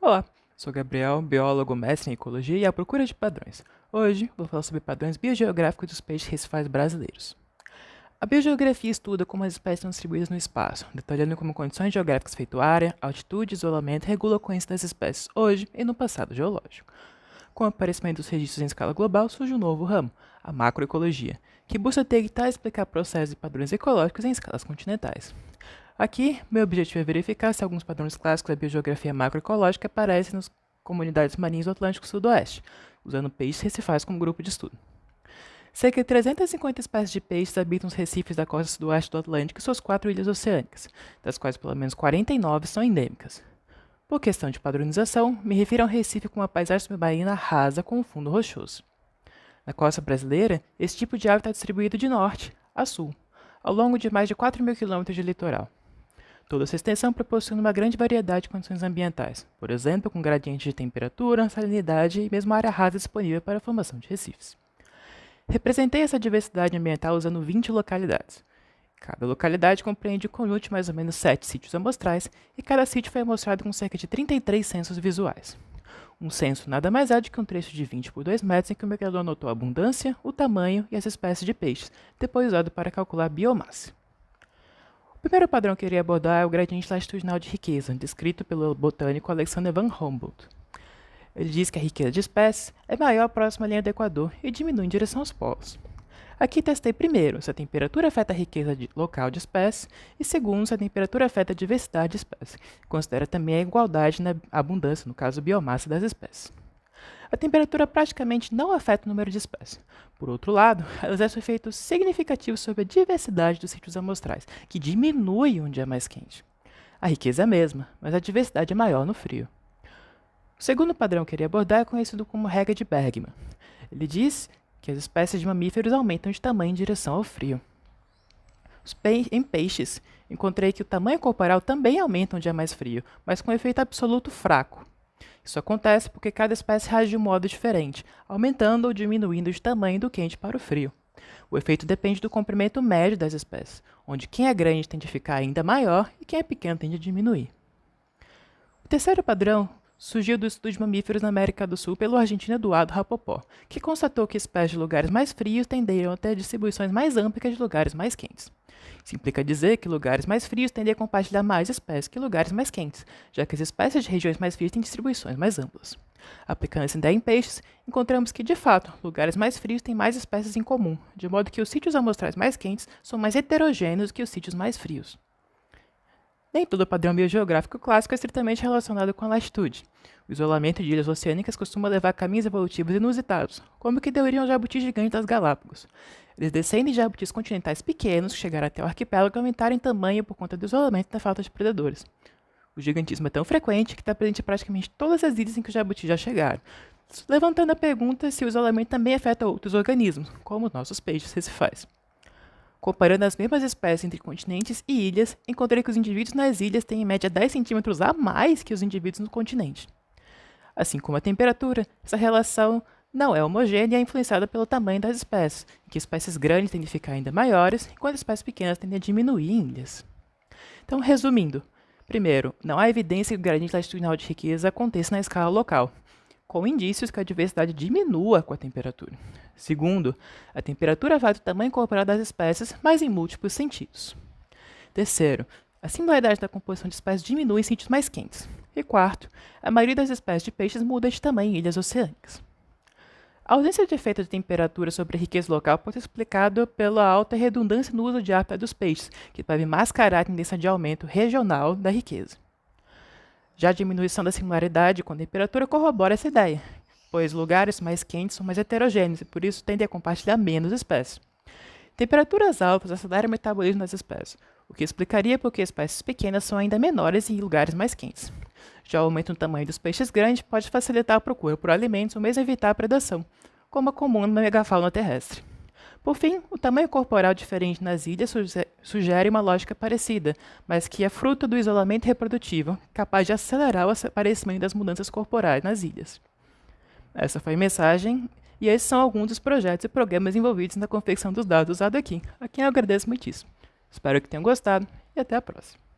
Olá, sou Gabriel, biólogo, mestre em ecologia e à procura de padrões. Hoje vou falar sobre padrões biogeográficos dos peixes recifais brasileiros. A biogeografia estuda como as espécies estão distribuídas no espaço, detalhando como condições geográficas feito área, altitude e isolamento regulam a conhecimento das espécies hoje e no passado geológico. Com o aparecimento dos registros em escala global, surge um novo ramo, a macroecologia, que busca tentar explicar processos e padrões ecológicos em escalas continentais. Aqui, meu objetivo é verificar se alguns padrões clássicos da biogeografia macroecológica aparecem nas comunidades marinhas do Atlântico Sudoeste, usando peixes recifais como grupo de estudo. Cerca de 350 espécies de peixes habitam os recifes da costa sudoeste do Atlântico e suas 4 ilhas oceânicas, das quais pelo menos 49 são endêmicas. Por questão de padronização, me refiro a um recife com uma paisagem submarina rasa com um fundo rochoso. Na costa brasileira, esse tipo de ave está distribuído de norte a sul, ao longo de mais de 4.000 quilômetros de litoral. Toda essa extensão proporciona uma grande variedade de condições ambientais, por exemplo, com gradientes de temperatura, salinidade e mesmo área rasa disponível para a formação de recifes. Representei essa diversidade ambiental usando 20 localidades. Cada localidade compreende um conjunto de mais ou menos 7 sítios amostrais e cada sítio foi amostrado com cerca de 33 censos visuais. Um censo nada mais é do que um trecho de 20 por 2 metros em que o mercador anotou a abundância, o tamanho e as espécies de peixes, depois usado para calcular a biomassa. O primeiro padrão que eu iria abordar é o gradiente latitudinal de riqueza, descrito pelo botânico Alexander van Humboldt. Ele diz que a riqueza de espécies é maior próxima à linha do Equador e diminui em direção aos polos. Aqui testei primeiro se a temperatura afeta a riqueza local de espécies e segundo se a temperatura afeta a diversidade de espécies. Considera também a igualdade na abundância, no caso biomassa das espécies. A temperatura praticamente não afeta o número de espécies. Por outro lado, ela exerce um efeito significativo sobre a diversidade dos sítios amostrais, que diminui onde é mais quente. A riqueza é a mesma, mas a diversidade é maior no frio. O segundo padrão que eu queria abordar é conhecido como regra de Bergman. Ele diz que as espécies de mamíferos aumentam de tamanho em direção ao frio. Em peixes, encontrei que o tamanho corporal também aumenta onde é mais frio, mas com um efeito absoluto fraco. Isso acontece porque cada espécie reage de um modo diferente, aumentando ou diminuindo de tamanho do quente para o frio. O efeito depende do comprimento médio das espécies, onde quem é grande tende a ficar ainda maior e quem é pequeno tende a diminuir. O terceiro padrão surgiu do estudo de mamíferos na América do Sul pelo argentino Eduardo Rapopó, que constatou que espécies de lugares mais frios tenderiam a ter distribuições mais amplas que de lugares mais quentes. Isso implica dizer que lugares mais frios tendem a compartilhar mais espécies que lugares mais quentes, já que as espécies de regiões mais frias têm distribuições mais amplas. Aplicando essa ideia em peixes, encontramos que, de fato, lugares mais frios têm mais espécies em comum, de modo que os sítios amostrais mais quentes são mais heterogêneos que os sítios mais frios. Nem todo padrão biogeográfico clássico é estritamente relacionado com a latitude. O isolamento de ilhas oceânicas costuma levar a caminhos evolutivos inusitados, como o que deveriam os jabutis gigantes das Galápagos. Eles descendem de jabutis continentais pequenos que chegaram até o arquipélago e aumentaram em tamanho por conta do isolamento e da falta de predadores. O gigantismo é tão frequente que está presente em praticamente todas as ilhas em que os jabutis já chegaram, levantando a pergunta se o isolamento também afeta outros organismos, como os nossos peixes recifais. Comparando as mesmas espécies entre continentes e ilhas, encontrei que os indivíduos nas ilhas têm em média 10 centímetros a mais que os indivíduos no continente. Assim como a temperatura, essa relação não é homogênea e é influenciada pelo tamanho das espécies, em que espécies grandes tendem a ficar ainda maiores, enquanto espécies pequenas tendem a diminuir em ilhas. Então, resumindo, primeiro, não há evidência que o gradiente latitudinal de riqueza aconteça na escala local, com indícios que a diversidade diminua com a temperatura. Segundo, a temperatura vai do tamanho corporal das espécies, mas em múltiplos sentidos. Terceiro, a similaridade da composição de espécies diminui em sítios mais quentes. E quarto, a maioria das espécies de peixes muda de tamanho em ilhas oceânicas. A ausência de efeito de temperatura sobre a riqueza local pode ser explicada pela alta redundância no uso de hábitat dos peixes, que pode mascarar a tendência de aumento regional da riqueza. Já a diminuição da similaridade com a temperatura corrobora essa ideia, pois lugares mais quentes são mais heterogêneos e por isso tendem a compartilhar menos espécies. Temperaturas altas aceleram o metabolismo das espécies, o que explicaria por que espécies pequenas são ainda menores em lugares mais quentes. Já o aumento no tamanho dos peixes grandes pode facilitar a procura por alimentos ou mesmo evitar a predação, como é comum na megafauna terrestre. Por fim, o tamanho corporal diferente nas ilhas sugere uma lógica parecida, mas que é fruto do isolamento reprodutivo, capaz de acelerar o aparecimento das mudanças corporais nas ilhas. Essa foi a mensagem, e esses são alguns dos projetos e programas envolvidos na confecção dos dados usados aqui, a quem eu agradeço muitíssimo. Espero que tenham gostado, e até a próxima.